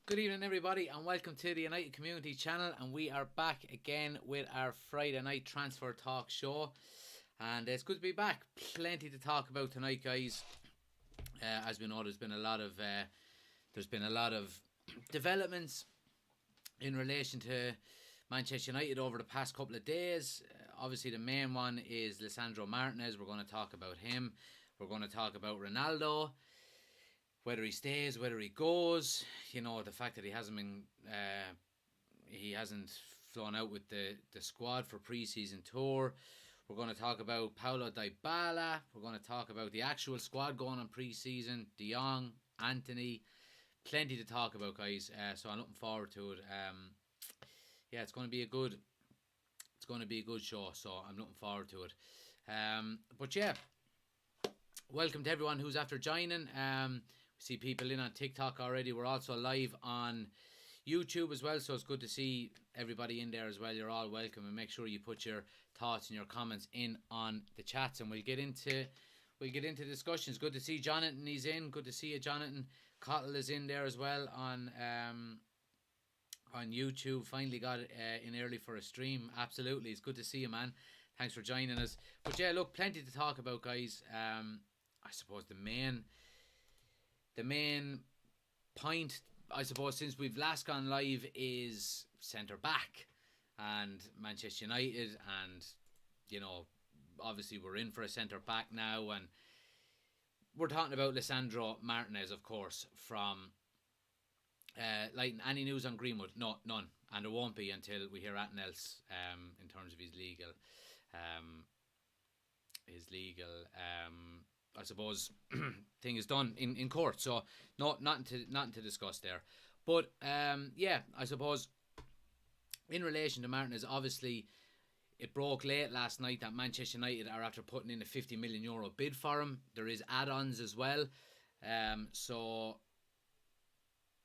Good evening, everybody, and welcome to the United Community Channel. And we are back again with our Friday night transfer talk show. And it's good to be back. Plenty to talk about tonight, guys. As we know, there's been a lot of developments in relation to Manchester United over the past couple of days. Obviously, the main one is Lisando Martinez. We're going to talk about him. We're going to talk about Ronaldo, whether he stays, whether he goes. You know, the fact that he hasn't flown out with the squad for pre-season tour. We're going to talk about Paulo Dybala. We're going to talk about the actual squad going on pre-season. De Jong, Anthony. Plenty to talk about, guys. So I'm looking forward to it. Yeah, it's going to be a good show. So I'm looking forward to it. But yeah, welcome to everyone who's after joining. We see people in on TikTok already. We're also live on YouTube as well, so it's good to see everybody in there as well. You're all welcome, and make sure you put your thoughts and your comments in on the chats, and we'll get into discussions. Good to see Jonathan. He's in. Good to see you, Jonathan. Cottle is in there as well on YouTube. Finally got in early for a stream. Absolutely, it's good to see you, man. Thanks for joining us. But yeah, look, plenty to talk about, guys. I suppose the main point, I suppose, since we've last gone live is centre back and Manchester United, and you know, obviously we're in for a centre back now, and we're talking about Lisandro Martinez, of course, from like any news on Greenwood? No, none, and there won't be until we hear anything else in terms of his legal I suppose thing is done in court. So nothing to discuss there. But yeah, I suppose in relation to Martinez, obviously it broke late last night that Manchester United are after putting in a €50 million bid for him. There is add-ons as well. So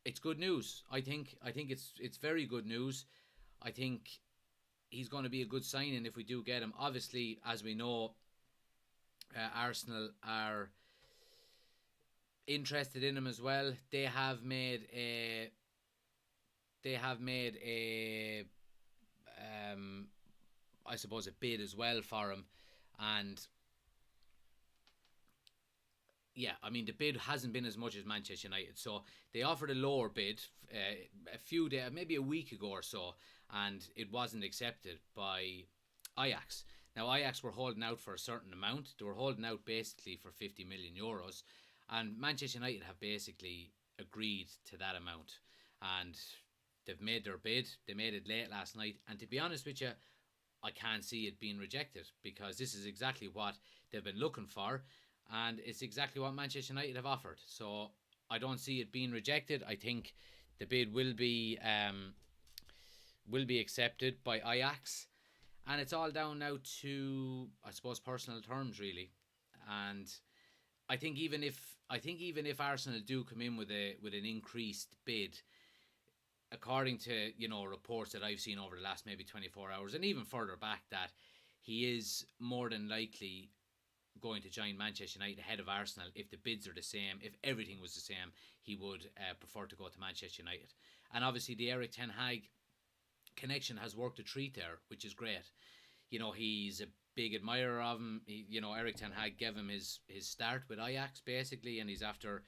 it's good news. I think it's very good news. I think he's going to be a good signing if we do get him. Obviously, as we know, Arsenal are interested in him as well. They have made a I suppose a bid as well for him, and yeah, I mean the bid hasn't been as much as Manchester United, so they offered a lower bid a few days, maybe a week ago or so, and it wasn't accepted by Ajax. Now, Ajax were holding out for a certain amount. They were holding out basically for €50 million. And Manchester United have basically agreed to that amount. And they've made their bid. They made it late last night. And to be honest with you, I can't see it being rejected, because this is exactly what they've been looking for. And it's exactly what Manchester United have offered. So I don't see it being rejected. I think the bid will be accepted by Ajax. And it's all down now to, I suppose, personal terms, really. And I think even if Arsenal do come in with an increased bid, according to reports that I've seen over the last maybe 24 hours and even further back, that he is more than likely going to join Manchester United ahead of Arsenal. If the bids are the same, if everything was the same, he would prefer to go to Manchester United. And obviously the Erik ten Hag connection has worked a treat there, which is great. He's a big admirer of him. Erik ten Hag gave him his start with Ajax basically, and he's after,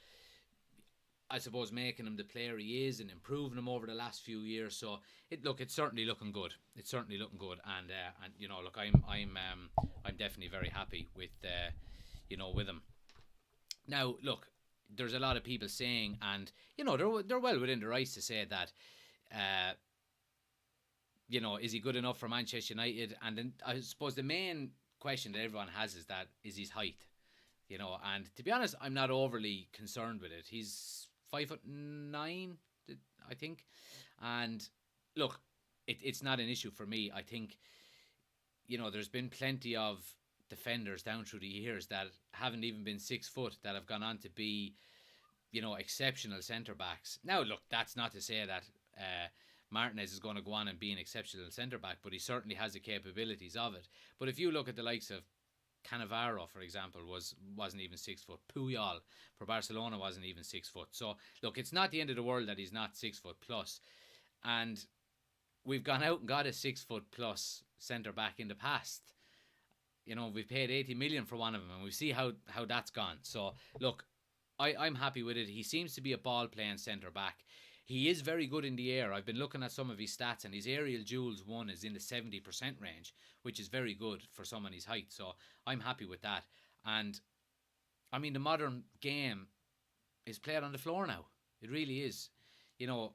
I suppose, making him the player he is and improving him over the last few years. So it's certainly looking good. It's certainly looking good, and look, I'm definitely very happy with with him. Now, look, there's a lot of people saying, and they're well within their rights to say that. Is he good enough for Manchester United? And then I suppose the main question that everyone has is his height. And to be honest, I'm not overly concerned with it. He's 5'9", I think. And look, it's not an issue for me. I think, there's been plenty of defenders down through the years that haven't even been 6 foot that have gone on to be, exceptional centre backs. Now, look, that's not to say that Martinez is going to go on and be an exceptional centre back, but he certainly has the capabilities of it. But if you look at the likes of Cannavaro, for example, wasn't even 6 foot. Puyol for Barcelona wasn't even 6 foot. So look, it's not the end of the world that he's not 6 foot plus. And we've gone out and got a 6 foot plus centre back in the past. We've paid 80 million for one of them, and we see how that's gone. So look, I'm happy with it. He seems to be a ball playing centre back. He is very good in the air. I've been looking at some of his stats, and his aerial duels won is in the 70% range, which is very good for someone his height. So I'm happy with that. And I mean, the modern game is played on the floor now. It really is. And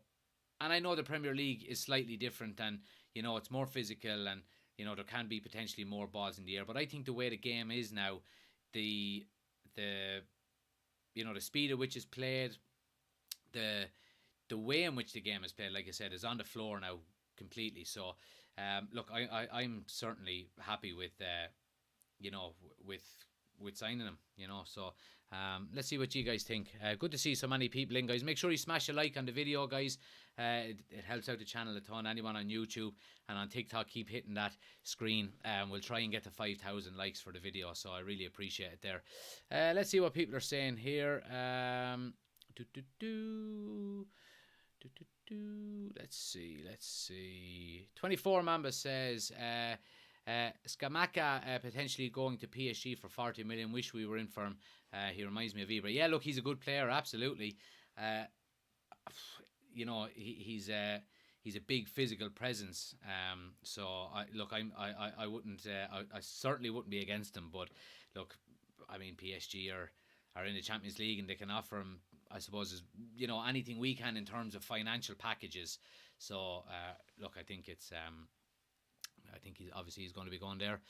I know the Premier League is slightly different, and it's more physical, and there can be potentially more balls in the air. But I think the way the game is now, the the speed at which it's played, the way in which the game is played, like I said, is on the floor now completely. So, look, I'm certainly happy with with signing him. So let's see what you guys think. Good to see so many people in, guys. Make sure you smash a like on the video, guys. It helps out the channel a ton. Anyone on YouTube and on TikTok, keep hitting that screen. We'll try and get to 5,000 likes for the video, so I really appreciate it there. Let's see what people are saying here. Let's see. 24 Mamba says Scamacca potentially going to PSG for 40 million. Wish we were in for him. He reminds me of Ibra. Yeah, look, he's a good player, absolutely. He's a big physical presence. So I wouldn't. I certainly wouldn't be against him. But look, I mean, PSG are in the Champions League, and they can offer him, I suppose, anything we can in terms of financial packages. So look, I think it's. I think he's going to be going there.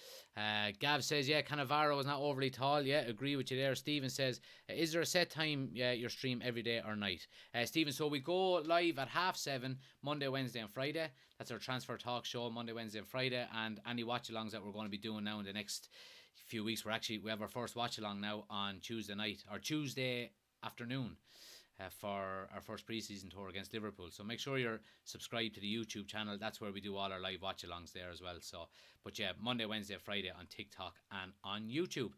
Gav says, yeah, Cannavaro is not overly tall. Yeah, agree with you there. Stephen says, is there a set time your stream every day or night? Stephen, so we go live at 7:30 Monday, Wednesday and Friday. That's our transfer talk show, Monday, Wednesday and Friday. And any watch-alongs that we're going to be doing now in the next few weeks, we have our first watch-along now on Tuesday night, or Tuesday afternoon. For our first pre-season tour against Liverpool. So make sure you're subscribed to the YouTube channel. That's where we do all our live watch-alongs there as well. So, but yeah, Monday, Wednesday, Friday on TikTok and on YouTube.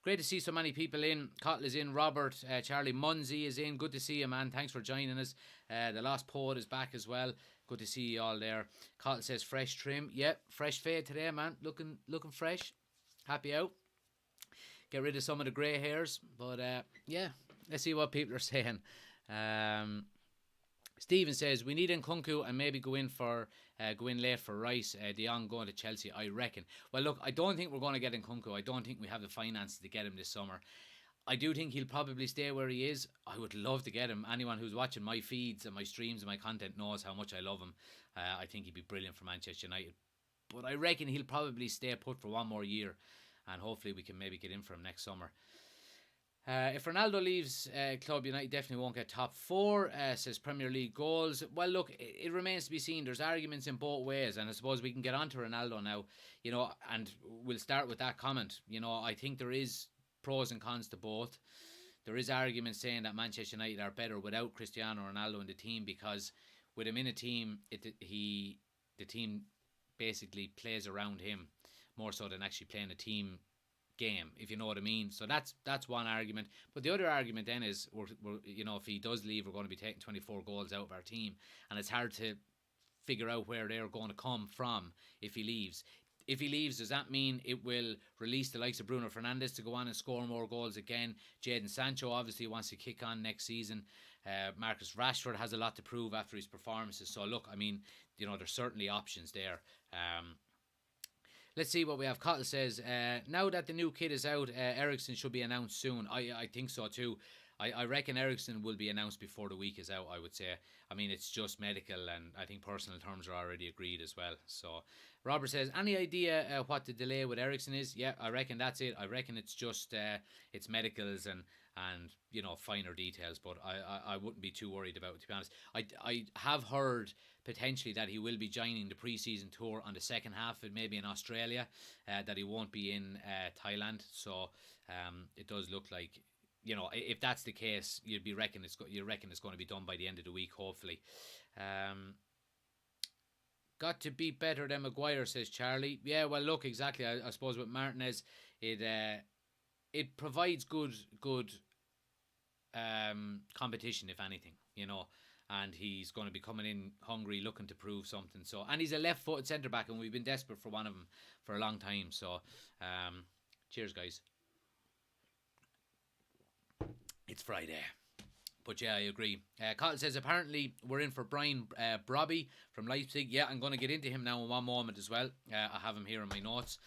Great to see so many people in. Cottle is in. Robert, Charlie Munsey is in. Good to see you, man. Thanks for joining us. The Lost Poet is back as well. Good to see you all there. Cottle says fresh trim. Yep, fresh fade today, man. Looking fresh. Happy out. Get rid of some of the grey hairs. But yeah, let's see what people are saying. Stephen says we need Nkunku and maybe go in late for Rice. De Jong going to Chelsea, I reckon. Well, look, I don't think we're going to get Nkunku. I don't think we have the finances to get him this summer. I do think he'll probably stay where he is. I would love to get him. Anyone who's watching my feeds and my streams and my content knows how much I love him. I think he'd be brilliant for Manchester United. But I reckon he'll probably stay put for one more year, and hopefully we can maybe get in for him next summer. If Ronaldo leaves Club, United definitely won't get top 4, says Premier League goals. Well, look, it remains to be seen. There's arguments in both ways, and I suppose we can get on to Ronaldo now, and we'll start with that comment. I think there is pros and cons to both. There is arguments saying that Manchester United are better without Cristiano Ronaldo in the team, because with him in a team, the team basically plays around him more so than actually playing a team game, if you know what I mean. So that's one argument. But the other argument then is, we're if he does leave, we're going to be taking 24 goals out of our team, and it's hard to figure out where they're going to come from if he leaves. If he leaves, does that mean it will release the likes of Bruno Fernandes to go on and score more goals again? Jadon Sancho obviously wants to kick on next season. Marcus Rashford has a lot to prove after his performances. So look, I mean, there's certainly options there. Let's see what we have. Cottle says, now that the new kid is out, Eriksen should be announced soon. I think so too. I reckon Eriksen will be announced before the week is out, I would say. I mean, it's just medical, and I think personal terms are already agreed as well. So, Robert says, any idea what the delay with Eriksen is? Yeah, I reckon that's it. I reckon it's just it's medicals and finer details, but I wouldn't be too worried about it, to be honest. I have heard potentially that he will be joining the pre-season tour on the second half, maybe in Australia, that he won't be in Thailand. So it does look like, if that's the case, you reckon it's going to be done by the end of the week, hopefully. Got to be better than Maguire, says Charlie. Yeah, well, look, exactly. I suppose with Martinez, it it provides good competition, if anything, And he's going to be coming in hungry, looking to prove something. So, and he's a left-footed centre back, and we've been desperate for one of them for a long time. So, cheers, guys. It's Friday. But yeah, I agree. Cottle says apparently we're in for Brian Brobby from Leipzig. Yeah, I'm going to get into him now in one moment as well. I have him here in my notes.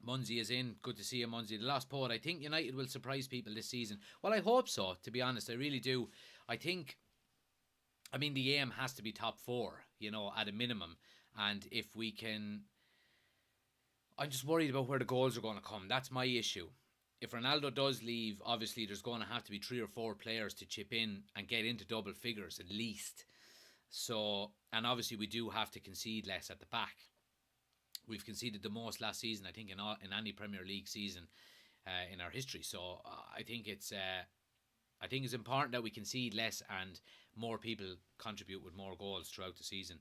Munzie is in. Good to see you, Munzie. The Lost Poet. I think United will surprise people this season. Well, I hope so, to be honest. I really do. I mean, the aim has to be top four, at a minimum. And if we can... I'm just worried about where the goals are going to come. That's my issue. If Ronaldo does leave, obviously there's going to have to be 3 or 4 players to chip in and get into double figures at least. So, and obviously we do have to concede less at the back. We've conceded the most last season, I think, in any Premier League season in our history. So I think it's important that we concede less and more people contribute with more goals throughout the season.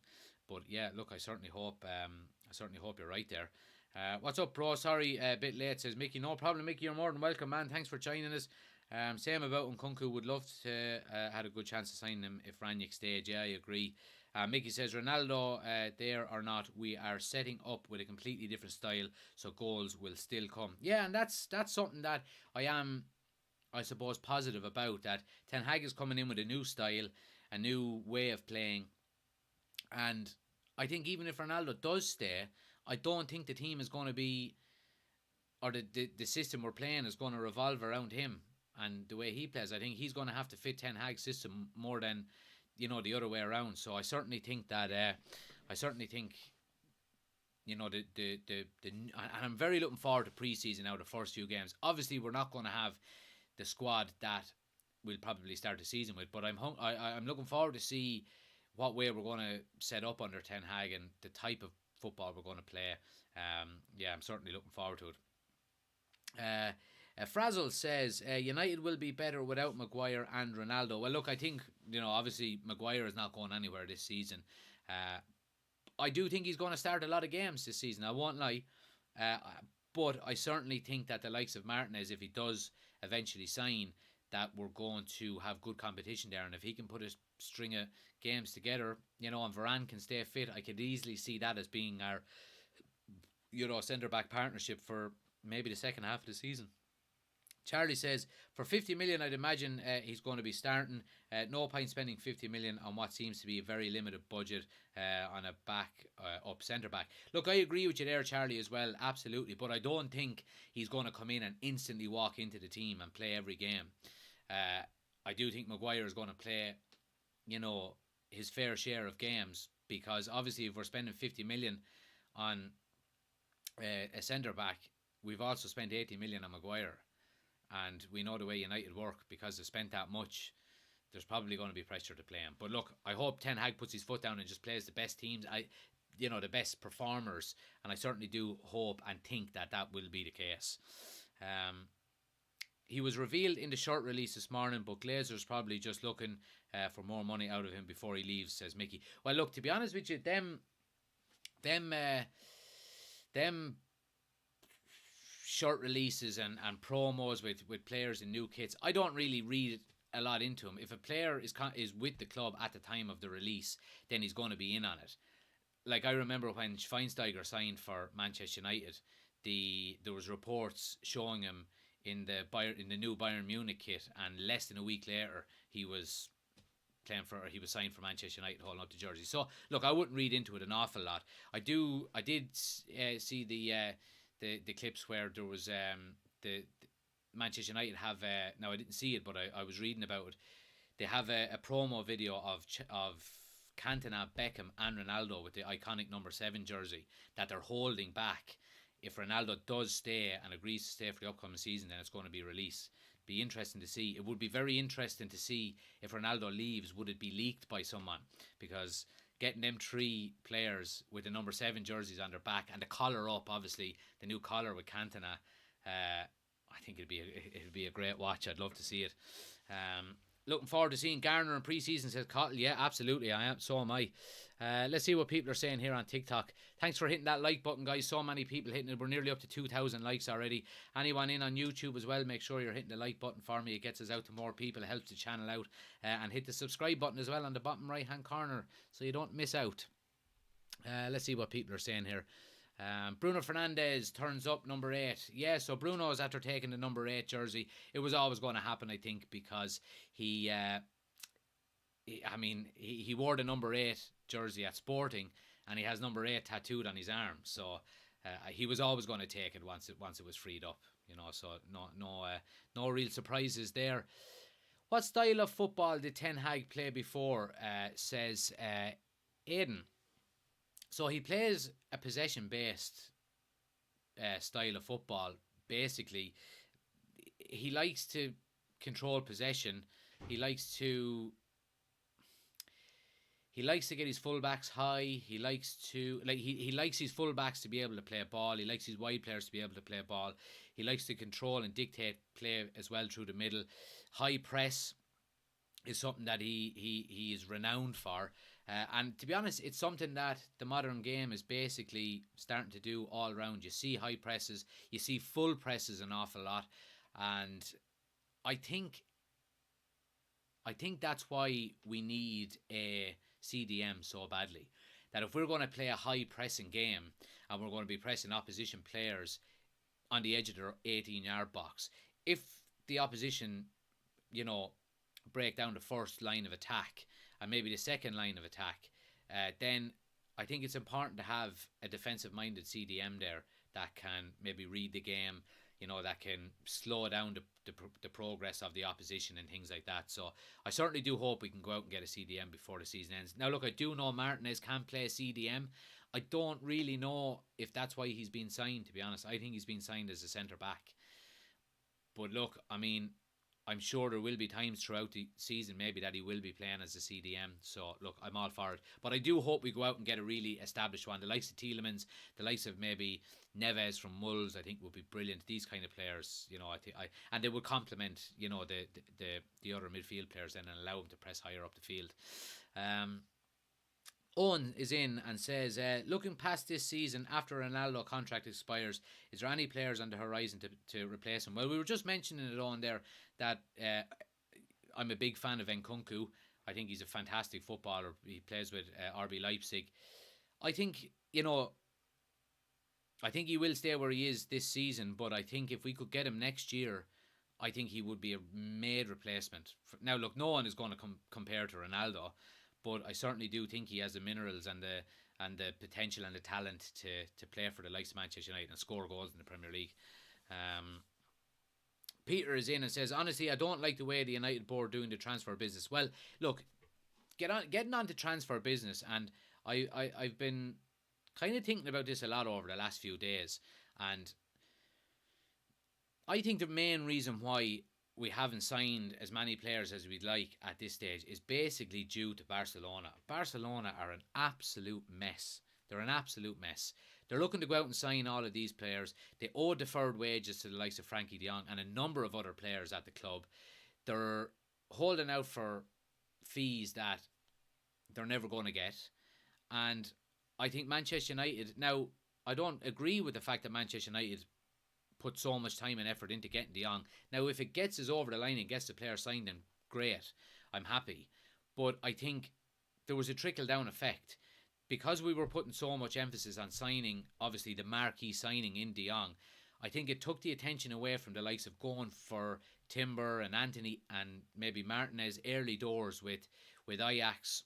But yeah, look, I certainly hope you're right there. What's up, bro? Sorry, a bit late, says Mickey. No problem, Mickey. You're more than welcome, man. Thanks for joining us. Same about Nkunku. Would love to had a good chance to sign him if Ranić stayed. Yeah, I agree. Mickey says Ronaldo, there or not, we are setting up with a completely different style, so goals will still come. Yeah, and that's something that I am, I suppose, positive about. That Ten Hag is coming in with a new style, a new way of playing, and I think even if Ronaldo does stay, I don't think the team is going to be, or the system we're playing is going to revolve around him and the way he plays. I think he's going to have to fit Ten Hag's system more than, the other way around. So I certainly think that, and I'm very looking forward to pre-season now, the first few games. Obviously, we're not going to have the squad that we'll probably start the season with, but I'm looking forward to see what way we're going to set up under Ten Hag and the type of football we're going to play. Yeah, I'm certainly looking forward to it. Frazzle says United will be better without Maguire and Ronaldo. Well, look, I think, obviously Maguire is not going anywhere this season. I do think he's going to start a lot of games this season, I won't lie. But I certainly think that the likes of Martinez, if he does eventually sign, that we're going to have good competition there. And if he can put a string of games together, and Varane can stay fit, I could easily see that as being our, centre-back partnership for maybe the second half of the season. Charlie says, for 50 million, I'd imagine he's going to be starting. No point spending 50 million on what seems to be a very limited budget on a up centre-back. Look, I agree with you there, Charlie, as well, absolutely. But I don't think he's going to come in and instantly walk into the team and play every game. I do think Maguire is going to play, his fair share of games, because obviously if we're spending 50 million on a centre-back, we've also spent 80 million on Maguire. And we know the way United work, because they've spent that much, there's probably going to be pressure to play him. But look, I hope Ten Hag puts his foot down and just plays the best teams, the best performers, and I certainly do hope and think that will be the case. He was revealed in the short release this morning, but Glazer's probably just looking for more money out of him before he leaves, says Mickey. Well, look, to be honest with you, them short releases and promos with players in new kits, I don't really read a lot into them. If a player is with the club at the time of the release, then he's going to be in on it. Like, I remember when Schweinsteiger signed for Manchester United, there was reports showing him in the new Bayern Munich kit, and less than a week later he was signed for Manchester United, holding up the jersey. So look, I wouldn't read into it an awful lot. I did see the clips where there was the Manchester United have now I didn't see it, but I was reading about it. They have a promo video of Cantona, Beckham and Ronaldo with the iconic number 7 jersey that they're holding back. If Ronaldo does stay and agrees to stay for the upcoming season, then it's going to be released. Be interesting to see. It would be very interesting to see if Ronaldo leaves, would it be leaked by someone? Because getting them 3 players with the number 7 jerseys on their back and the collar up, obviously the new collar with Cantona, I think it'd be a great watch. I'd love to see it. Looking forward to seeing Garner in pre-season, says Cottle. Yeah, absolutely, I am. So am I. Let's see what people are saying here on TikTok. Thanks for hitting that like button, guys. So many people hitting it. We're nearly up to 2,000 likes already. Anyone in on YouTube as well, make sure you're hitting the like button for me. It gets us out to more people. It helps the channel out. And hit the subscribe button as well on the bottom right-hand corner so you don't miss out. Let's see what people are saying here. Bruno Fernandes turns up number 8. Yeah, so Bruno is after taking the number 8 jersey. It was always going to happen, I think, because he wore the number 8 jersey at Sporting, and he has number 8 tattooed on his arm. So he was always going to take it once it was freed up. So no real surprises there. What style of football did Ten Hag play before? Says Aidan. So he plays a possession-based style of football. Basically, he likes to control possession. He likes to get his fullbacks high. He likes to he likes his fullbacks to be able to play a ball. He likes his wide players to be able to play a ball. He likes to control and dictate play as well through the middle. High press is something that he is renowned for. And to be honest, it's something that the modern game is basically starting to do all around. You see high presses, you see full presses an awful lot, and I think that's why we need a CDM so badly. That if we're going to play a high pressing game and we're going to be pressing opposition players on the edge of their 18-yard box, if the opposition, break down the first line of attack and maybe the second line of attack, then I think it's important to have a defensive-minded CDM there that can maybe read the game, that can slow down the progress of the opposition and things like that. So I certainly do hope we can go out and get a CDM before the season ends. Now, look, I do know Martinez can play CDM. I don't really know if that's why he's been signed, to be honest. I think he's been signed as a centre-back. But look, I'm sure there will be times throughout the season maybe that he will be playing as a CDM. So, look, I'm all for it. But I do hope we go out and get a really established one. The likes of Tielemans, the likes of maybe Neves from Wolves, I think would be brilliant. These kind of players, and they would complement, the other midfield players then and allow them to press higher up the field. Owen is in and says, looking past this season after Ronaldo contract expires, is there any players on the horizon to replace him? Well, we were just mentioning it on there that I'm a big fan of Nkunku. I think he's a fantastic footballer. He plays with RB Leipzig. I think he will stay where he is this season, but I think if we could get him next year, I think he would be a made replacement. Now, look, no one is going to compare to Ronaldo, but I certainly do think he has the minerals and the potential and the talent to play for the likes of Manchester United and score goals in the Premier League. Peter is in and says, honestly, I don't like the way the United board doing the transfer business. Well, look, getting on to transfer business, and I've been kind of thinking about this a lot over the last few days, and I think the main reason why we haven't signed as many players as we'd like at this stage is basically due to Barcelona. Barcelona are an absolute mess. They're an absolute mess. They're looking to go out and sign all of these players. They owe deferred wages to the likes of Frankie de Jong and a number of other players at the club. They're holding out for fees that they're never going to get. And I think Manchester United... Now, I don't agree with the fact that Manchester United put so much time and effort into getting de Jong. Now, if it gets us over the line and gets the player signed, then great. I'm happy. But I think there was a trickle-down effect. Because we were putting so much emphasis on signing, obviously, the marquee signing in de Jong, I think it took the attention away from the likes of going for Timber and Anthony and maybe Martinez early doors with Ajax.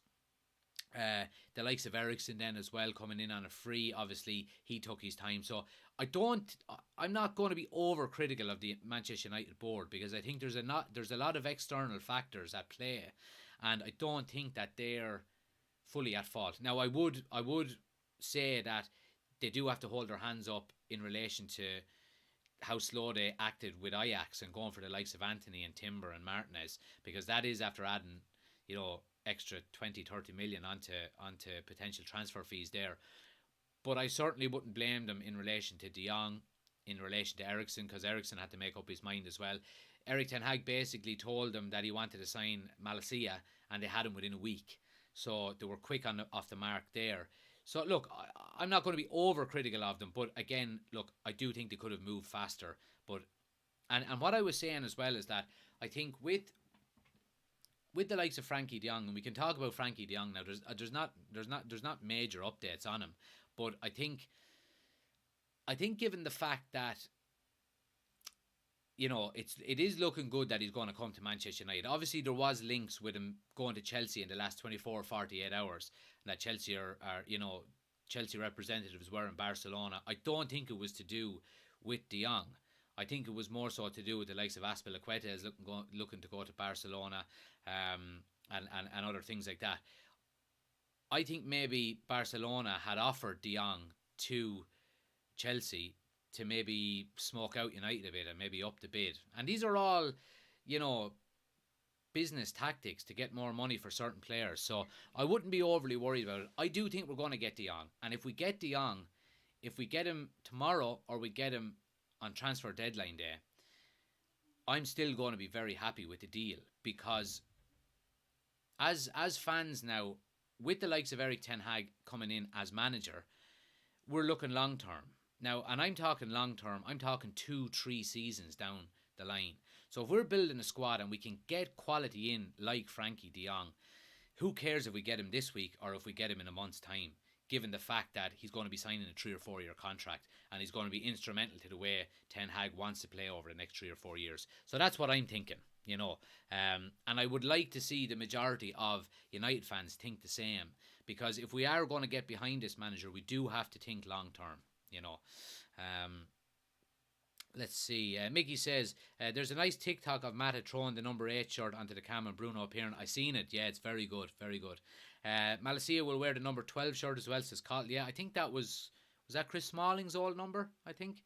The likes of Ericsson then as well coming in on a free. Obviously, he took his time. So I'm not going to be overcritical of the Manchester United board because I think there's a lot of external factors at play, and I don't think that they're fully at fault. Now, I would say that they do have to hold their hands up in relation to how slow they acted with Ajax and going for the likes of Anthony and Timber and Martinez, because that is after adding, extra 20-30 million onto potential transfer fees there. But I certainly wouldn't blame them in relation to de Jong, in relation to Ericsson, because Ericsson had to make up his mind as well. Eric Ten Hag basically told them that he wanted to sign Malacia, and they had him within a week. So they were quick off the mark there. So look, I'm not going to be overcritical of them, but again, look, I do think they could have moved faster. But and what I was saying as well is that I think with the likes of Frankie De Jong, and we can talk about Frankie De Jong now. There's not major updates on him, but I think given the fact that it is looking good that he's going to come to Manchester United. Obviously, there was links with him going to Chelsea in the last 24 or 48 hours, and that Chelsea are Chelsea representatives were in Barcelona. I don't think it was to do with De Jong. I think it was more so to do with the likes of Azpilicueta looking to go to Barcelona, and other things like that. I think maybe Barcelona had offered De Jong to Chelsea to maybe smoke out United a bit and maybe up the bid. And these are all, you know, business tactics to get more money for certain players. So I wouldn't be overly worried about it. I do think we're going to get De Jong. And if we get De Jong, if we get him tomorrow or we get him on transfer deadline day, I'm still going to be very happy with the deal, because as fans now, with the likes of Eric Ten Hag coming in as manager, we're looking long term. Now, and I'm talking long term, I'm talking 2-3 seasons down the line. So if we're building a squad and we can get quality in like Frankie De Jong, who cares if we get him this week or if we get him in a month's time, given the fact that he's going to be signing a 3 or 4 year contract and he's going to be instrumental to the way Ten Hag wants to play over the next 3 or 4 years. So that's what I'm thinking, you know. And I would like to see the majority of United fans think the same, because if we are going to get behind this manager, we do have to think long term, you know. Let's see. Mickey says, there's a nice TikTok of Matt throwing the number 8 shirt onto the cam and Bruno appearing. I seen it. Yeah, it's very good. Very good. Malacia will wear the number 12 shirt as well, says Cottle. Yeah, I think that was that Chris Smalling's old number, I think.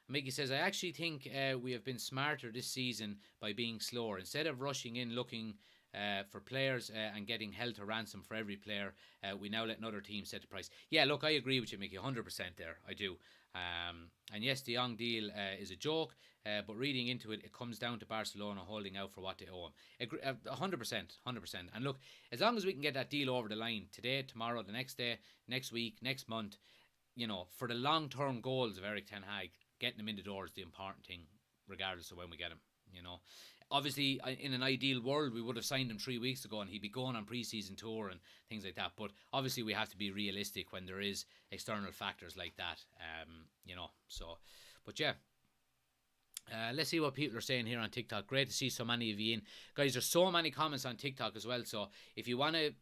Mickey says, I actually think we have been smarter this season by being slower. Instead of rushing in looking for players and getting held to ransom for every player, we now let another team set the price. Yeah, look, I agree with you, Mickey, 100% there. I do. And yes, the Young deal is a joke, but reading into it, it comes down to Barcelona holding out for what they owe him. 100%. And look, as long as we can get that deal over the line today, tomorrow, the next day, next week, next month, you know, for the long-term goals of Eric Ten Hag, getting him in the door is the important thing, regardless of when we get him, you know. Obviously, in an ideal world, we would have signed him 3 weeks ago and he'd be going on pre-season tour and things like that. But obviously, we have to be realistic when there is external factors like that, you know. So, but yeah. Let's see what people are saying here on TikTok. Great to see so many of you in. Guys, there's so many comments on TikTok as well. So, if you want to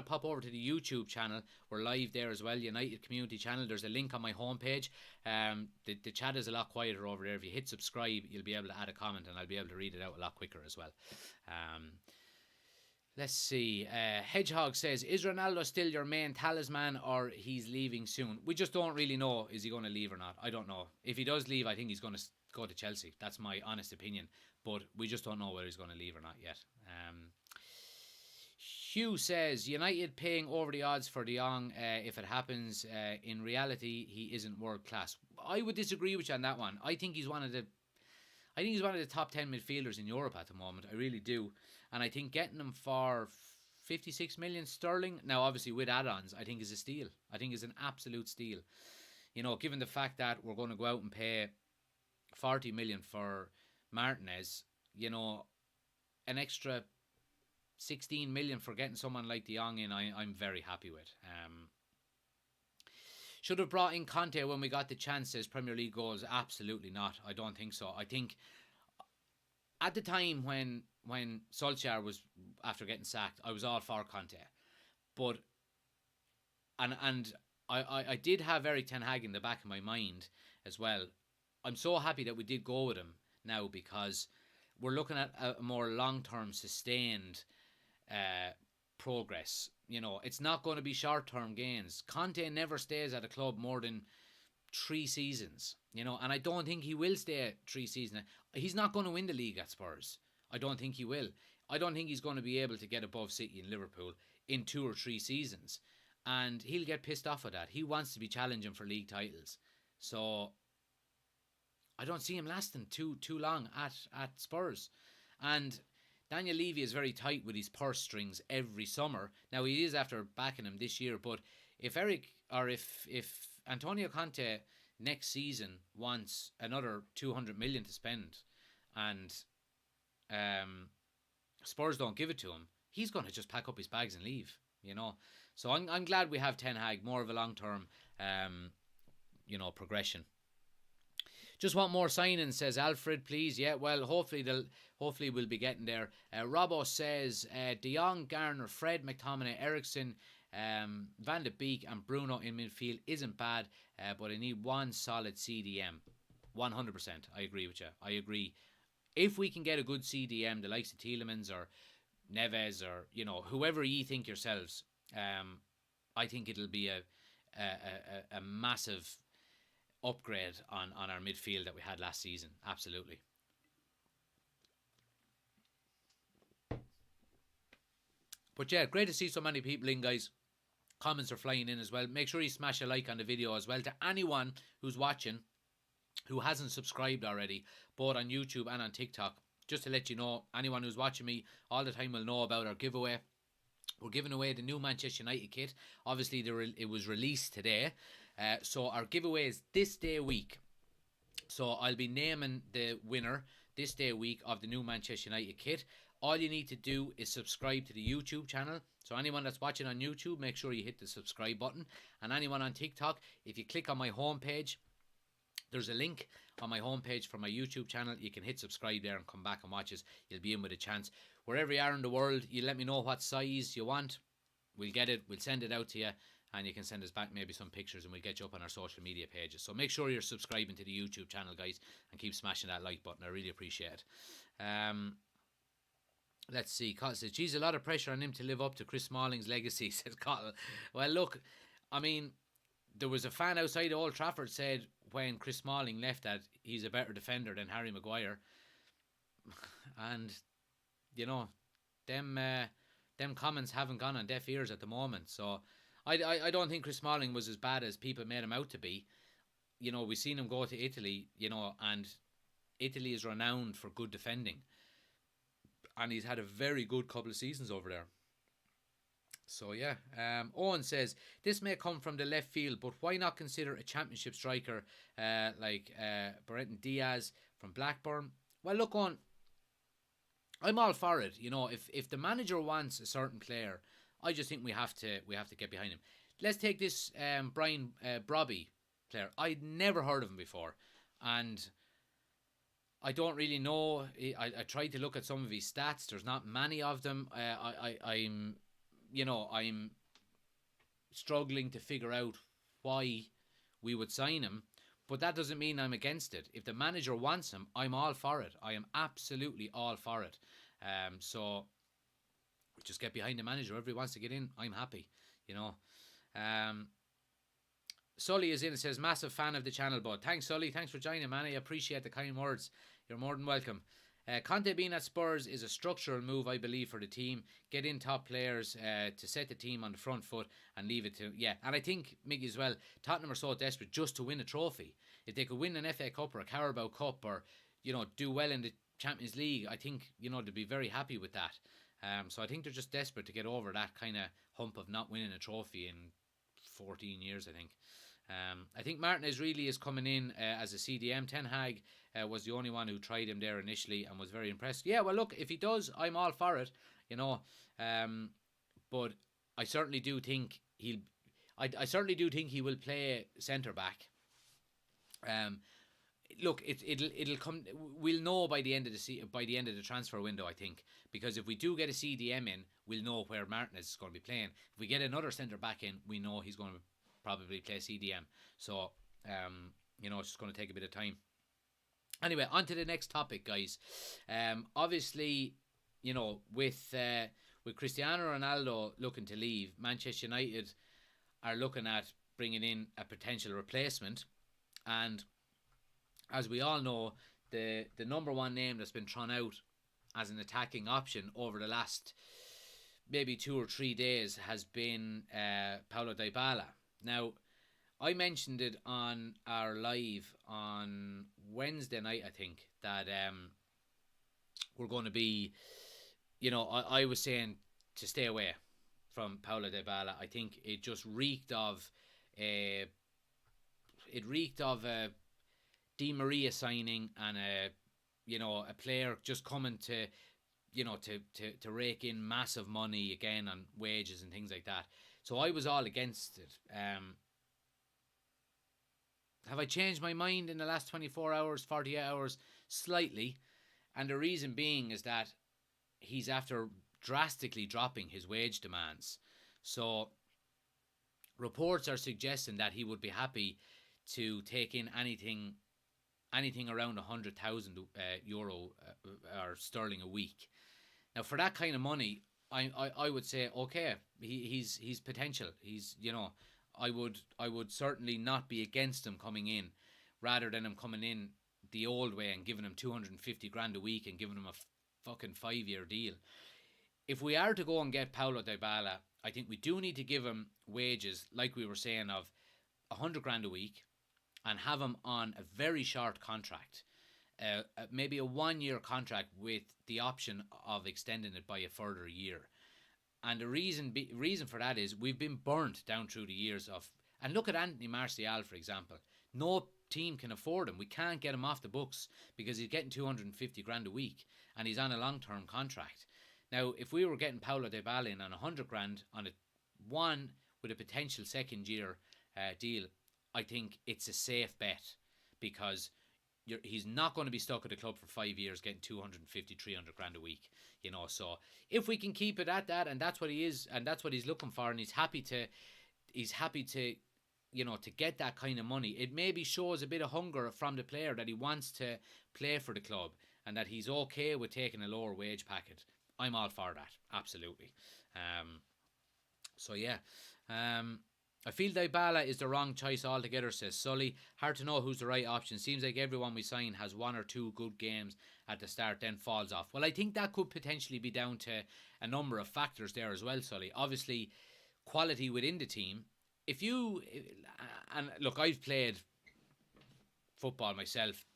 pop over to the YouTube channel, we're live there as well, United Community Channel. There's a link on my homepage. The chat is a lot quieter over there. If you hit subscribe, you'll be able to add a comment and I'll be able to read it out a lot quicker as well. Let's see. Hedgehog says, is Ronaldo still your main talisman or he's leaving soon? We just don't really know. Is he going to leave or not? I don't know. If he does leave, I think he's going to go to Chelsea. That's my honest opinion. But we just don't know whether he's going to leave or not yet. Hugh says, United paying over the odds for De Jong. If it happens, in reality, he isn't world class. I would disagree with you on that one. I think he's one of the top 10 midfielders in Europe at the moment. I really do. And I think getting him for 56 million sterling, now obviously with add-ons, I think is a steal. I think is an absolute steal. You know, given the fact that we're going to go out and pay 40 million for Martinez, you know, an extra 16 million for getting someone like De Jong in, I'm very happy with. Should have brought in Conte when we got the chance, says Premier League goals. Absolutely not. I don't think so. I think at the time when Solskjaer was after getting sacked, I was all for Conte. But and I did have Eric Ten Hag in the back of my mind as well. I'm so happy that we did go with him now, because we're looking at a more long-term sustained progress. You know, it's not going to be short-term gains. Conte never stays at a club more than 3 seasons, you know, and I don't think he will stay at 3 seasons. He's not going to win the league at Spurs. I don't think he will. I don't think he's going to be able to get above City and Liverpool in 2 or 3 seasons, and he'll get pissed off at that. He wants to be challenging for league titles. So I don't see him lasting too long at Spurs. And Daniel Levy is very tight with his purse strings every summer. Now he is after backing him this year, but if Antonio Conte next season wants another 200 million to spend, and um, Spurs don't give it to him, he's going to just pack up his bags and leave. So I'm glad we have Ten Hag, more of a long term, progression. Just want more signings, says Alfred, please. Yeah, well, hopefully we'll be getting there. Robbo says De Jong, Garner, Fred, McTominay, Ericsson, Van de Beek and Bruno in midfield isn't bad, but I need one solid CDM. 100%. I agree with you. I agree. If we can get a good CDM, the likes of Tielemans or Neves or whoever you think yourselves, I think it'll be a massive upgrade on our midfield that we had last season. Absolutely. But yeah, great to see so many people in, guys. Comments are flying in as well. Make sure you smash a like on the video as well. To anyone who's watching who hasn't subscribed already, both on YouTube and on TikTok, just to let you know, anyone who's watching me all the time will know about our giveaway. We're giving away the new Manchester United kit. Obviously, it was released today. So our giveaway is this day week. So I'll be naming the winner this day week of the new Manchester United kit. All you need to do is subscribe to the YouTube channel. So anyone that's watching on YouTube, make sure you hit the subscribe button. And anyone on TikTok, if you click on my homepage, there's a link on my homepage for my YouTube channel. You can hit subscribe there and come back and watch us. You'll be in with a chance. Wherever you are in the world, you let me know what size you want. We'll get it. We'll send it out to you. And you can send us back maybe some pictures and we'll get you up on our social media pages. So make sure you're subscribing to the YouTube channel, guys. And keep smashing that like button. I really appreciate it. Let's see. Cottle says, geez, a lot of pressure on him to live up to Chris Smalling's legacy, says Cottle. Well, look, I mean, there was a fan outside Old Trafford said when Chris Smalling left that he's a better defender than Harry Maguire. And, them comments haven't gone on deaf ears at the moment. So I don't think Chris Smalling was as bad as people made him out to be. We've seen him go to Italy, and Italy is renowned for good defending. And he's had a very good couple of seasons over there. So, yeah. Owen says, this may come from the left field, but why not consider a championship striker like Brenton Diaz from Blackburn? Well, look, Owen, I'm all for it. If the manager wants a certain player, I just think we have to get behind him. Let's take this Brian Brobby player. I'd never heard of him before. And I don't really know. I tried to look at some of his stats. There's not many of them. I'm struggling to figure out why we would sign him, but that doesn't mean I'm against it. If the manager wants him, I'm all for it. I am absolutely all for it. So we just get behind the manager. If he wants to get in, I'm happy. Sully is in and says, massive fan of the channel, bud. Thanks, Sully. Thanks for joining, man. I appreciate the kind words. You're more than welcome. Conte being at Spurs is a structural move, I believe, for the team. Get in top players to set the team on the front foot and leave it to... Yeah, and I think, Miggy, as well, Tottenham are so desperate just to win a trophy. If they could win an FA Cup or a Carabao Cup or, do well in the Champions League, I think, they'd be very happy with that. So I think they're just desperate to get over that kind of hump of not winning a trophy in 14 years, I think. I think Martinez really is coming in as a CDM. Ten Hag was the only one who tried him there initially and was very impressed. Yeah, well, look, if he does, I'm all for it, but I certainly do think I certainly do think he will play centre back. Look, it'll come. We'll know by the end of the transfer window, I think, because if we do get a CDM in, we'll know where Martinez is going to be playing. If we get another centre back in, we know he's going to probably play CDM. So, it's just going to take a bit of time. Anyway, on to the next topic, guys. Obviously, with Cristiano Ronaldo looking to leave, Manchester United are looking at bringing in a potential replacement. And as we all know, the number one name that's been thrown out as an attacking option over the last maybe 2 or 3 days has been Paulo Dybala. Now, I mentioned it on our live on Wednesday night, I think, that we're going to be, I was saying to stay away from Paulo Dybala. I think it just reeked of a, a Di Maria signing and a player just coming to, to rake in massive money again on wages and things like that. So I was all against it. Have I changed my mind in the last 24 hours, 48 hours? Slightly. And the reason being is that he's after drastically dropping his wage demands. So reports are suggesting that he would be happy to take in anything around 100,000 euro or sterling a week. Now, for that kind of money, I would say okay, he's potential. I would certainly not be against him coming in, rather than him coming in the old way and giving him 250 grand a week and giving him a fucking 5-year deal. If we are to go and get Paulo Dybala, I think we do need to give him wages, like we were saying, of 100 grand a week, and have him on a very short contract, maybe a 1-year contract with the option of extending it by a further year. And the reason for that is we've been burnt down through the years of, and look at Anthony Martial, for example. No team can afford him. We can't get him off the books because he's getting 250 grand a week and he's on a long-term contract. Now, if we were getting Paulo Dybala in on 100 grand on a one with a potential second year deal, I think it's a safe bet, because he's not going to be stuck at the club for 5 years getting 250, 300 grand a week. So if we can keep it at that, and that's what he is, and that's what he's looking for, and he's happy to, to get that kind of money. It maybe shows a bit of hunger from the player that he wants to play for the club and that he's okay with taking a lower wage packet. I'm all for that, absolutely. So yeah, I feel Dybala is the wrong choice altogether, says Sully. Hard to know who's the right option. Seems like everyone we sign has one or two good games at the start, then falls off. Well, I think that could potentially be down to a number of factors there as well, Sully. Obviously, quality within the team. And look, I've played football myself,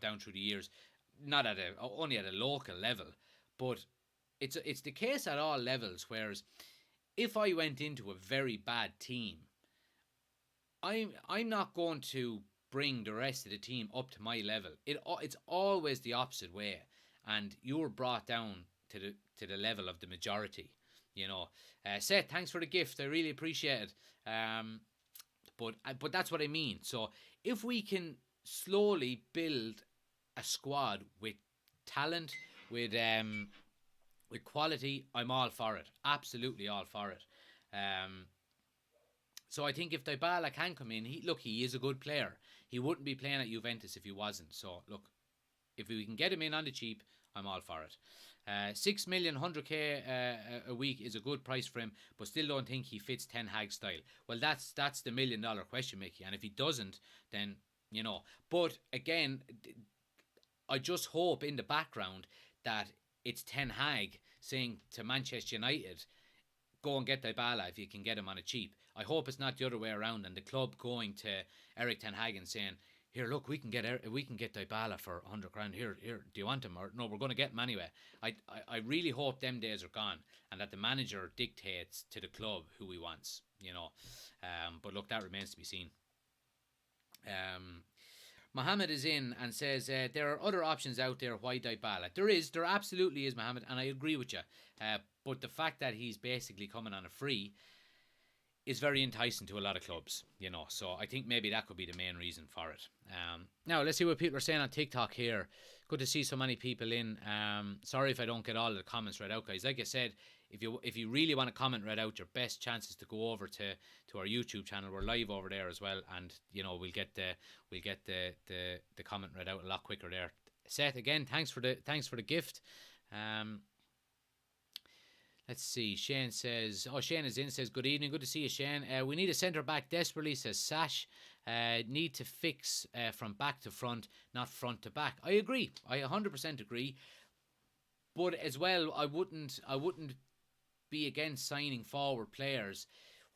down through the years, not only at a local level, but it's the case at all levels. Whereas if I went into a very bad team, I'm not going to bring the rest of the team up to my level. It's always the opposite way, and you're brought down to the level of the majority. Seth, thanks for the gift. I really appreciate it. But that's what I mean. So if we can slowly build a squad with talent, with quality, I'm all for it. Absolutely all for it. So I think if Dybala can come in, he is a good player. He wouldn't be playing at Juventus if he wasn't. So look, if we can get him in on the cheap, I'm all for it. 6 million, 100k a week is a good price for him, but still don't think he fits Ten Hag style. Well, that's the $1 million question, Mickey. And if he doesn't, then But again, I just hope in the background that it's Ten Hag saying to Manchester United, go and get Dybala if you can get him on a cheap. I hope it's not the other way around, and the club going to Eric Ten Hag and saying, here, look, we can get Dybala for 100 grand. Here, do you want him? Or no, we're going to get him anyway. I really hope them days are gone, and that the manager dictates to the club who he wants. But look, that remains to be seen. Mohammed is in and says there are other options out there. Why Dybala? There absolutely is, Mohammed, and I agree with you. But the fact that he's basically coming on a free is very enticing to a lot of clubs, so I think maybe that could be the main reason for it. Now, let's see what people are saying on TikTok here. Good to see so many people in. Sorry if I don't get all of the comments read out, guys. Like I said, if you really want to comment read out, your best chance is to go over to our YouTube channel. We're live over there as well, and we'll get the comment read out a lot quicker there. Seth, again, thanks for the gift. Let's see. Shane says, Shane is in, says, good evening. Good to see you, Shane. We need a centre-back desperately, says Sash. Need to fix from back to front, not front to back. I agree. I 100% agree. But as well, I wouldn't be against signing forward players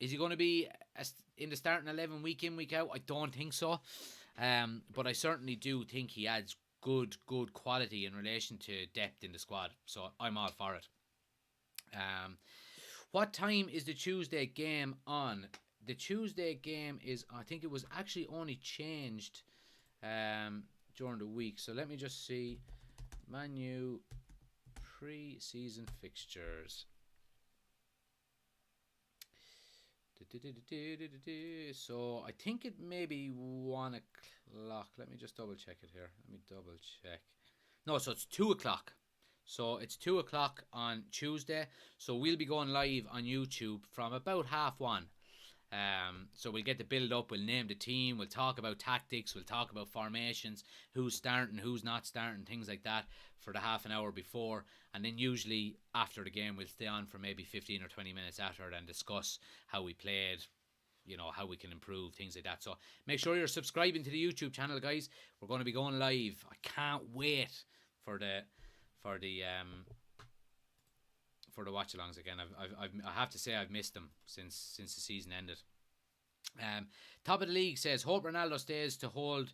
Is he going to be in the starting 11 week in, week out? I don't think so. But I certainly do think he adds good quality in relation to depth in the squad. So I'm all for it. What time is the Tuesday game on? The Tuesday game is, I think it was actually only changed during the week. So let me just see. Man U pre-season fixtures. So I think it may be 1 o'clock. Let me just double check it here. Let me double check. No, so it's 2 o'clock. So it's 2 o'clock on Tuesday. So we'll be going live on YouTube from about 1:30. So we'll get the build up, we'll name the team, we'll talk about tactics, we'll talk about formations, who's starting, who's not starting, things like that for the half an hour before. And then usually after the game we'll stay on for maybe 15 or 20 minutes after it and discuss how we played, how we can improve, things like that. So make sure you're subscribing to the YouTube channel, guys. We're going to be going live. I can't wait for the watch-alongs again. I have to say I've missed them since the season ended. Top of the league says, hope Ronaldo stays to hold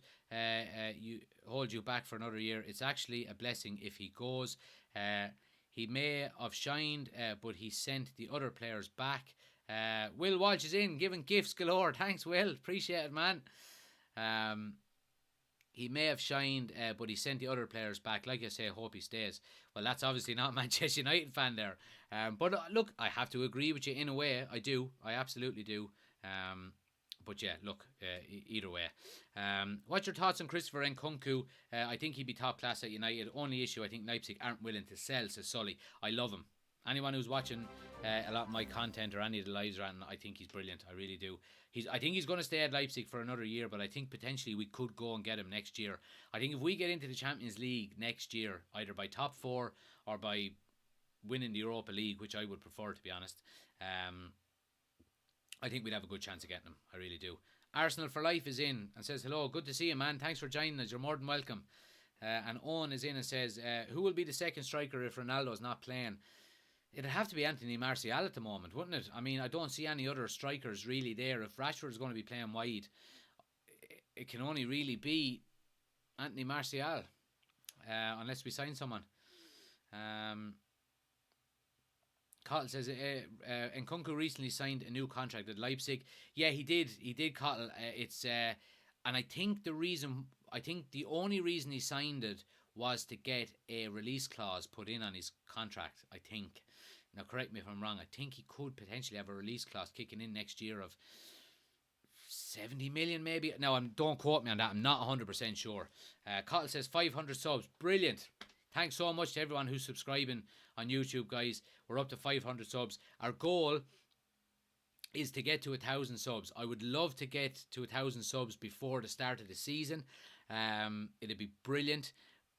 you back for another year. It's actually a blessing if he goes. He may have shined, but he sent the other players back. Will Walsh is in, giving gifts galore. Thanks, Will. Appreciate it, man. He may have shined, but he sent the other players back. Like I say, I hope he stays. Well, that's obviously not a Manchester United fan there. But look, I have to agree with you in a way. I do. I absolutely do. But yeah, look, either way. What's your thoughts on Christopher Nkunku? I think he'd be top class at United. Only issue, I think Leipzig aren't willing to sell, says Sully. I love him. Anyone who's watching a lot of my content or any of the lives around, I think he's brilliant. I really do. I think he's going to stay at Leipzig for another year, but I think potentially we could go and get him next year. I think if we get into the Champions League next year, either by top 4 or by winning the Europa League, which I would prefer, to be honest, I think we'd have a good chance of getting him. I really do. Arsenal for Life is in and says, hello, good to see you, man. Thanks for joining us. You're more than welcome. And Owen is in and says, who will be the second striker if Ronaldo's not playing? It'd have to be Anthony Martial at the moment, wouldn't it? I mean, I don't see any other strikers really there. If Rashford is going to be playing wide, it can only really be Anthony Martial, unless we sign someone. Cottle says, Nkunku recently signed a new contract at Leipzig. Yeah, he did. He did, Cottle. And I think the only reason he signed it was to get a release clause put in on his contract, I think. Now, correct me if I'm wrong. I think he could potentially have a release clause kicking in next year of 70 million maybe. Now, don't quote me on that. I'm not 100% sure. Cottle says 500 subs. Brilliant. Thanks so much to everyone who's subscribing on YouTube, guys. We're up to 500 subs. Our goal is to get to 1,000 subs. I would love to get to 1,000 subs before the start of the season. It'd be brilliant.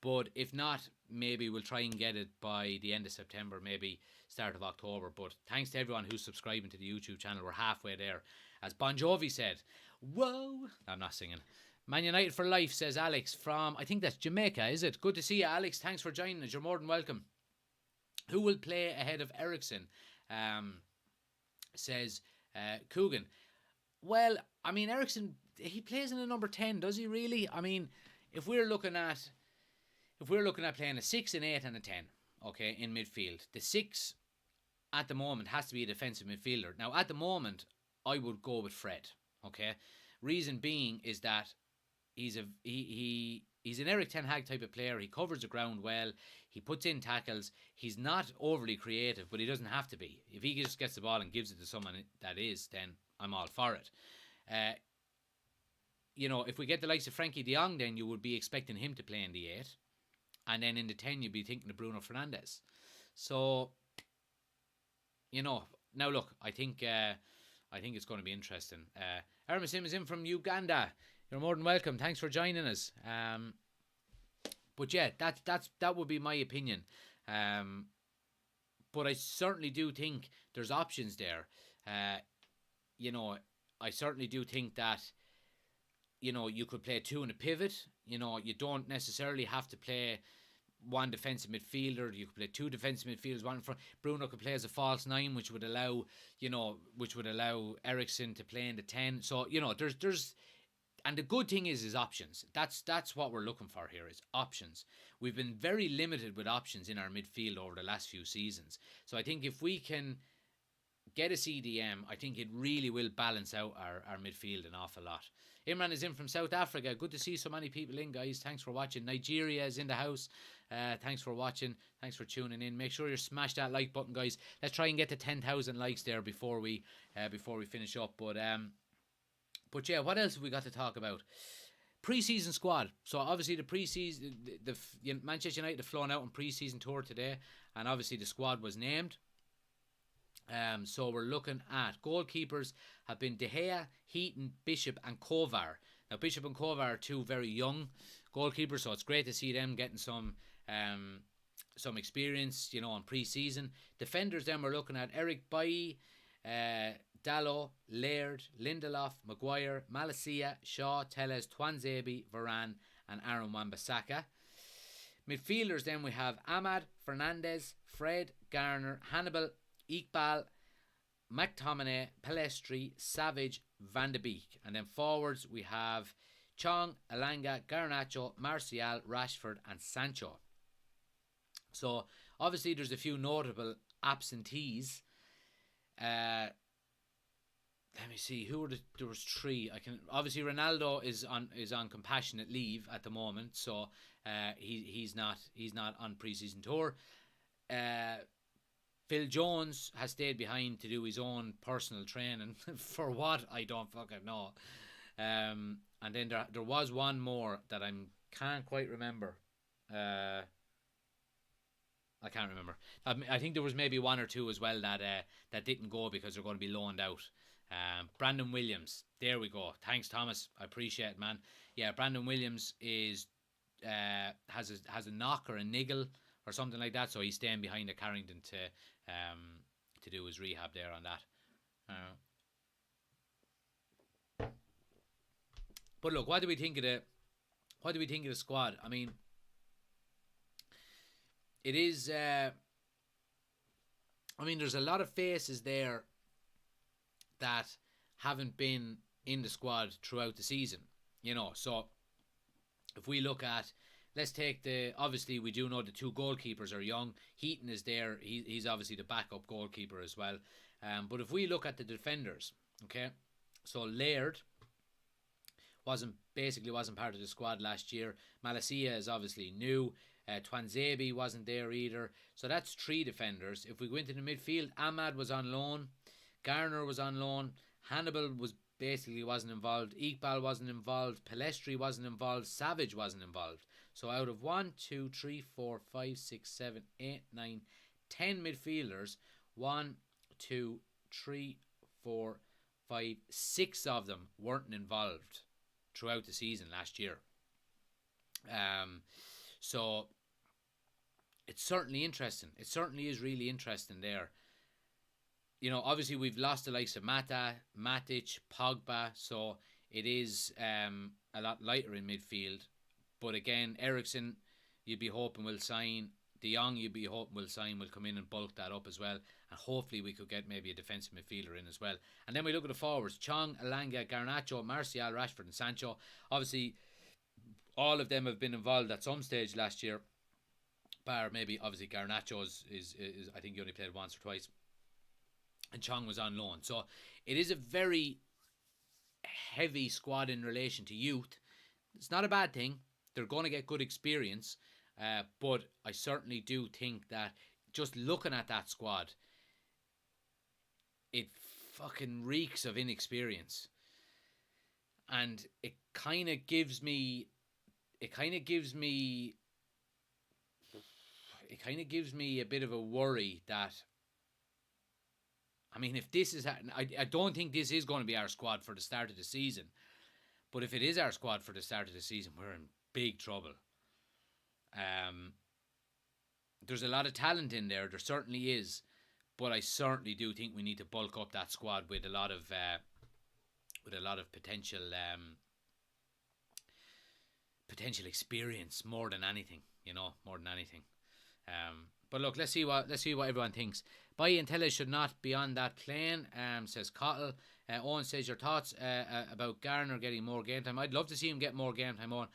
But if not, maybe we'll try and get it by the end of September, maybe start of October. But thanks to everyone who's subscribing to the YouTube channel. We're halfway there. As Bon Jovi said, whoa. I'm not singing. Man United for Life, says Alex from, I think that's Jamaica, is it? Good to see you, Alex. Thanks for joining us. You're more than welcome. Who will play ahead of Eriksen? Says Coogan. Well, I mean, Eriksen, he plays in a number 10, does he really? I mean, if we're looking at playing a 6, an 8 and a 10, okay, in midfield, the 6 at the moment has to be a defensive midfielder. Now, at the moment, I would go with Fred, okay? Reason being is that he's an Erik Ten Hag type of player. He covers the ground well. He puts in tackles. He's not overly creative, but he doesn't have to be. If he just gets the ball and gives it to someone that is, then I'm all for it. If we get the likes of Frankie de Jong, then you would be expecting him to play in the 8. And then in the 10, you'd be thinking of Bruno Fernandes. So, now look, I think it's going to be interesting. Ermasim is in from Uganda. You're more than welcome. Thanks for joining us. But yeah, that would be my opinion. But I certainly do think there's options there. I certainly do think that, you could play 2 in a pivot. You don't necessarily have to play one defensive midfielder. You could play two defensive midfielders, one in front. Bruno could play as a false nine, which would allow Eriksen to play in the 10. So there's and the good thing is options. That's what we're looking for here, is options. We've been very limited with options in our midfield over the last few seasons. So I think if we can get a CDM, I think it really will balance out our midfield an awful lot. Imran is in from South Africa. Good to see so many people in, guys. Thanks for watching. Nigeria is in the house. Thanks for watching. Thanks for tuning in. Make sure you smash that like button, guys. Let's try and get to 10,000 likes there before we finish up. But yeah, what else have we got to talk about? Pre-season squad. So obviously the pre-season, the Manchester United have flown out on pre-season tour today, and obviously the squad was named. So we're looking at goalkeepers have been De Gea, Heaton, Bishop and Kovar. Now Bishop and Kovar are two very young goalkeepers, so it's great to see them getting some experience, on pre-season. Defenders then we're looking at Eric Bailly, Dalot, Laird, Lindelof, Maguire, Malacia, Shaw, Telles, Twanzebe, Varane and Aaron Wan-Bissaka. Midfielders then we have Ahmad, Fernandez, Fred, Garner, Hannibal, Iqbal, McTominay, Pellistri, Savage, Van de Beek. And then forwards we have Chong, Elanga, Garnacho, Martial, Rashford and Sancho. So obviously there's a few notable absentees. Let me see there was three. Obviously Ronaldo is on compassionate leave at the moment, so he's not on pre-season tour. Phil Jones has stayed behind to do his own personal training. For what? I don't fucking know. And then there was one more that I can't quite remember. I can't remember. I think there was maybe one or two as well that didn't go because they're going to be loaned out. Brandon Williams. There we go. Thanks, Thomas. I appreciate it, man. Yeah, Brandon Williams is has a knock or a niggle or something like that, so he's staying behind at Carrington to do his rehab there on that. But look, what do we think of the squad? I mean, it is. There's a lot of faces there that haven't been in the squad throughout the season. So if we look at, let's take obviously we do know the two goalkeepers are young. Heaton is there. He's obviously the backup goalkeeper as well. But if we look at the defenders, okay, so Laird wasn't part of the squad last year. Malacia is obviously new. Twanzebe wasn't there either. So that's three defenders. If we go into the midfield, Ahmad was on loan. Garner was on loan. Hannibal wasn't involved. Iqbal wasn't involved. Pellistri wasn't involved. Savage wasn't involved. So out of 1, 2, 3, 4, 5, 6, 7, 8, 9, 10 midfielders, 1, 2, 3, 4, 5, 6 of them weren't involved throughout the season last year. So it's certainly interesting. It certainly is really interesting there. Obviously we've lost the likes of Mata, Matic, Pogba, so it is a lot lighter in midfield. But again, Eriksen, you'd be hoping will sign. De Jong, you'd be hoping will sign, will come in and bulk that up as well. And hopefully we could get maybe a defensive midfielder in as well. And then we look at the forwards. Chong, Elanga, Garnacho, Martial, Rashford and Sancho. Obviously, all of them have been involved at some stage last year. Bar maybe, obviously, Garnacho is I think he only played once or twice. And Chong was on loan. So it is a very heavy squad in relation to youth. It's not a bad thing. They're going to get good experience. But I certainly do think that just looking at that squad, it fucking reeks of inexperience. And it kind of gives me a bit of a worry that, if this is, I don't think this is going to be our squad for the start of the season. But if it is our squad for the start of the season, we're in big trouble. There's a lot of talent in there. There certainly is. But I certainly do think we need to bulk up that squad with a lot of potential potential experience more than anything. More than anything. But look, let's see what everyone thinks. Buy Intella should not be on that plane. Says Cottle. Owen says your thoughts about Garner getting more game time. I'd love to see him get more game time on.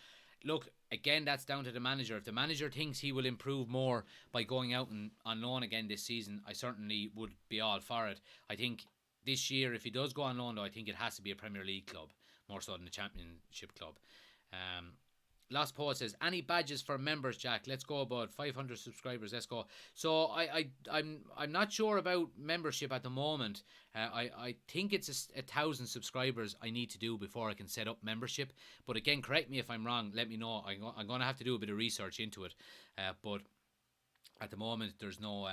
Look, again, that's down to the manager. If the manager thinks he will improve more by going out and on loan again this season, I certainly would be all for it. I think this year, if he does go on loan, though, I think it has to be a Premier League club more so than a Championship club. Last Poet says, any badges for members, Jack? Let's go, about 500 subscribers. Let's go. So I'm not sure about membership at the moment. I think it's 1,000 subscribers I need to do before I can set up membership. But again, correct me if I'm wrong. Let me know. I'm going to have to do a bit of research into it. But at the moment, there's no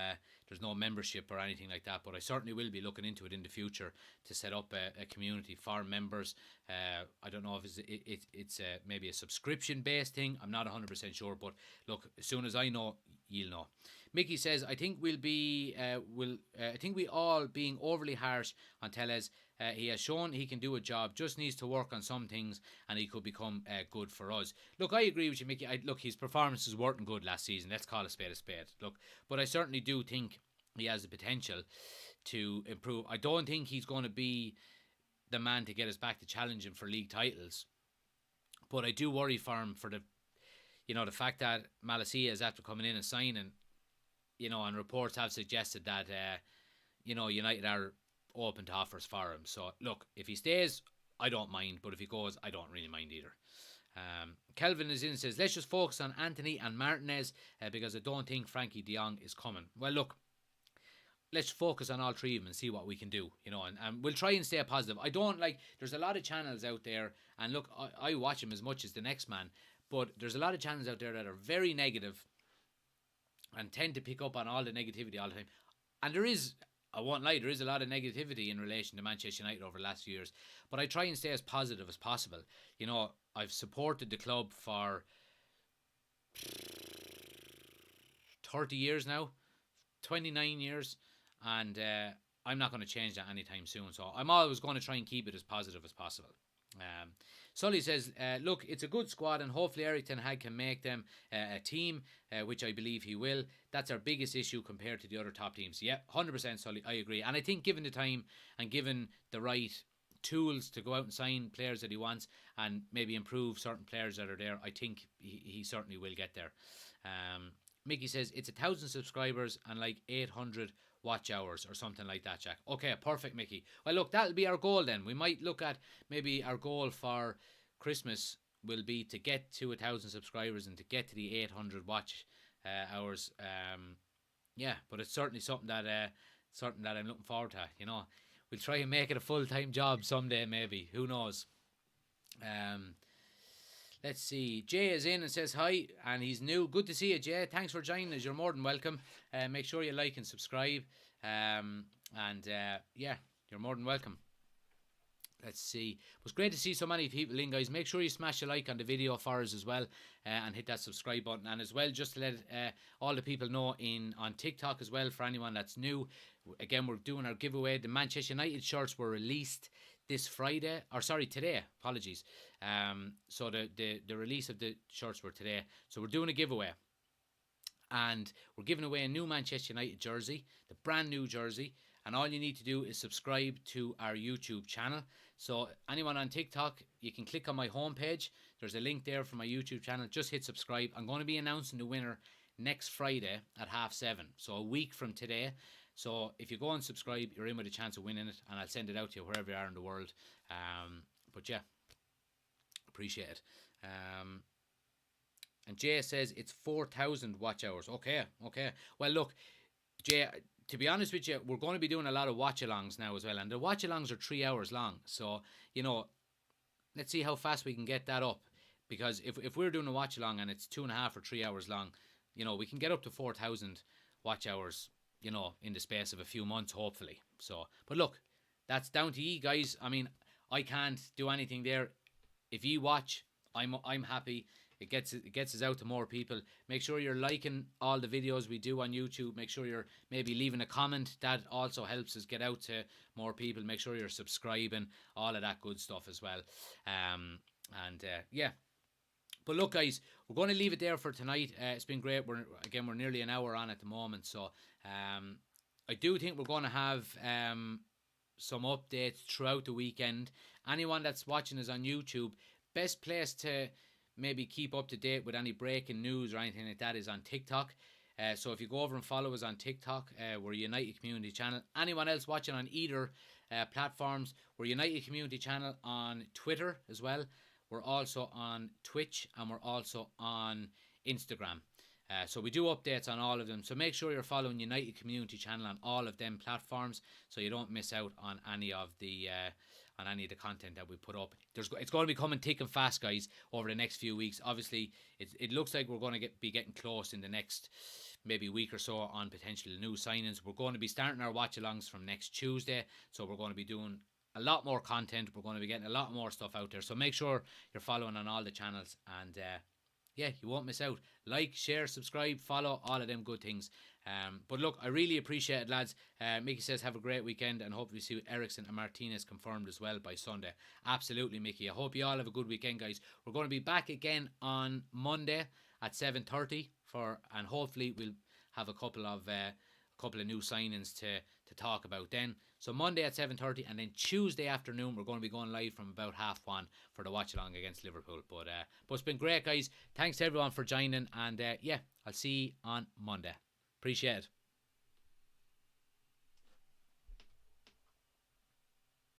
membership or anything like that. But I certainly will be looking into it in the future to set up a community for members. I don't know if it's maybe a subscription based thing. I'm not 100% sure. But look, as soon as I know, you'll know. Mickey says, I think we all being overly harsh on Tellez. He has shown he can do a job, just needs to work on some things, and he could become good for us. Look, I agree with you, Mickey. Look, his performances weren't good last season. Let's call a spade a spade. Look, but I certainly do think he has the potential to improve. I don't think he's going to be the man to get us back to challenging for league titles. But I do worry for him for the fact that Malacia is after coming in and signing, and reports have suggested that, United are open to offers for him. So, look, if he stays, I don't mind. But if he goes, I don't really mind either. Kelvin is in and says, let's just focus on Anthony and Martinez because I don't think Frankie de Jong is coming. Well, look, let's focus on all three of them and see what we can do, and we'll try and stay positive. I don't there's a lot of channels out there, and look, I watch them as much as the next man, but there's a lot of channels out there that are very negative and tend to pick up on all the negativity all the time. And I won't lie, there is a lot of negativity in relation to Manchester United over the last few years. But I try and stay as positive as possible. I've supported the club for 30 years now, 29 years, and I'm not going to change that anytime soon. So I'm always going to try and keep it as positive as possible. Sully says, look, it's a good squad and hopefully Eric Ten Hag can make them a team, which I believe he will. That's our biggest issue compared to the other top teams. Yeah, 100% Sully, I agree. And I think given the time and given the right tools to go out and sign players that he wants and maybe improve certain players that are there, I think he certainly will get there. Mickey says, it's 1,000 subscribers and like 800 watch hours or something like that, Jack. Okay, perfect, Mickey. Well, look, that'll be our goal then. We might look at maybe our goal for Christmas will be to get to 1,000 subscribers and to get to the 800 watch hours. Yeah, but it's certainly something that I'm looking forward to. We'll try and make it a full-time job someday, maybe. Who knows? Let's see. Jay is in and says hi, and he's new. Good to see you, Jay. Thanks for joining us. You're more than welcome. Make sure you like and subscribe. Yeah, you're more than welcome. Let's see. It was great to see so many people in, guys. Make sure you smash a like on the video for us as well, and hit that subscribe button. And as well, just to let all the people know on TikTok as well, for anyone that's new. Again, we're doing our giveaway. The Manchester United shirts were released today. Apologies. So the release of the shirts were today. So we're doing a giveaway. And we're giving away a new Manchester United jersey, the brand new jersey. And all you need to do is subscribe to our YouTube channel. So anyone on TikTok, you can click on my homepage. There's a link there for my YouTube channel. Just hit subscribe. I'm going to be announcing the winner next Friday at 7:30. So a week from today. So if you go and subscribe, you're in with a chance of winning it. And I'll send it out to you wherever you are in the world. But yeah, appreciate it. And Jay says it's 4,000 watch hours. Okay. Well, look, Jay, to be honest with you, we're going to be doing a lot of watch-alongs now as well. And the watch-alongs are 3 hours long. So, let's see how fast we can get that up. Because if we're doing a watch-along and it's 2.5 or 3 hours long, we can get up to 4,000 watch hours, in the space of a few months, hopefully. So, but look, that's down to you guys. I mean, I can't do anything there. If you watch, I'm happy. It gets us out to more people. Make sure you're liking all the videos we do on YouTube. Make sure you're maybe leaving a comment. That also helps us get out to more people. Make sure you're subscribing. All of that good stuff as well. Yeah. But look, guys, we're going to leave it there for tonight. It's been great. We're nearly an hour on at the moment, so I do think we're going to have some updates throughout the weekend. Anyone that's watching us on YouTube, best place to maybe keep up to date with any breaking news or anything like that is on TikTok. So if you go over and follow us on TikTok, we're United Community Channel. Anyone else watching on either platforms, we're United Community Channel on Twitter as well. We're also on Twitch and we're also on Instagram. So we do updates on all of them. So make sure you're following United Community Channel on all of them platforms, so you don't miss out on any of the content that we put up. It's going to be coming thick and fast, guys, over the next few weeks. Obviously, it looks like we're going to be getting close in the next maybe week or so on potential new signings. We're going to be starting our watch-alongs from next Tuesday, so we're going to be doing a lot more content. We're going to be getting a lot more stuff out there. So make sure you're following on all the channels, and yeah, you won't miss out. Like, share, subscribe, follow, all of them good things. But look, I really appreciate it, lads. Mickey says have a great weekend, and hopefully see Ericsson and Martinez confirmed as well by Sunday. Absolutely, Mickey. I hope you all have a good weekend, guys. We're going to be back again on Monday at 7:30 and hopefully we'll have a couple of new signings to talk about then. So Monday at 7:30, and then Tuesday afternoon we're going to be going live from about 1:30 for the watch along against Liverpool. But it's been great, guys. Thanks to everyone for joining, and yeah, I'll see you on Monday. Appreciate it.